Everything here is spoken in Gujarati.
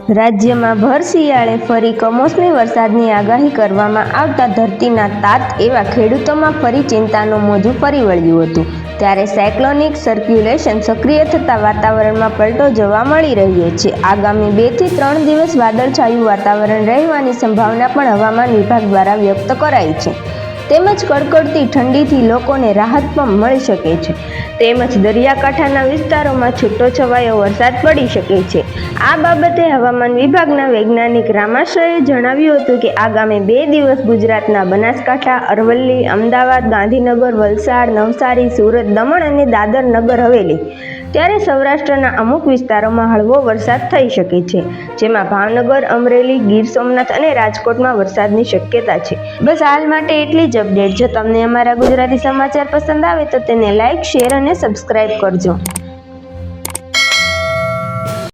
રાજ્યમાં ભર શિયાળે ફરી કમોસમી વરસાદની આગાહી કરવામાં આવતા ધરતીના તાત એવા ખેડૂતોમાં ફરી ચિંતાનું મોજું ફરી વળ્યું હતું। ત્યારે સાયક્લોનિક સર્ક્યુલેશન સક્રિય થતાં વાતાવરણમાં પલટો જોવા મળી રહ્યો છે। આગામી 2 થી 3 દિવસ વાદળછાયું વાતાવરણ રહેવાની સંભાવના પણ હવામાન વિભાગ દ્વારા વ્યક્ત કરાઈ છે। તેમજ કડકડતી ઠંડીથી લોકોને રાહત પણ મળી શકે છે। તેમજ દરિયાકાંઠાના વિસ્તારોમાં છૂટોછવાયો વરસાદ પડી શકે છે। આ બાબતે હવામાન વિભાગના વૈજ્ઞાનિક રામાશ્રયે જણાવ્યું હતું કે આગામી 2 દિવસ ગુજરાતના બનાસકાંઠા, અરવલ્લી, અમદાવાદ, ગાંધીનગર, વલસાડ, નવસારી, સુરત, દમણ અને દાદર નગર હવેલી ત્યારે સૌરાષ્ટ્રના અમુક વિસ્તારોમાં હળવો વરસાદ થઈ શકે છે, જેમાં ભાવનગર, અમરેલી, ગીર સોમનાથ અને રાજકોટમાં વરસાદની શક્યતા છે। બસ હાલ માટે એટલી જ અપડેટ। જો તમને અમારા ગુજરાતી સમાચાર પસંદ આવે તો તેને લાઇક, શેર અને સબસ્ક્રાઇબ કરજો।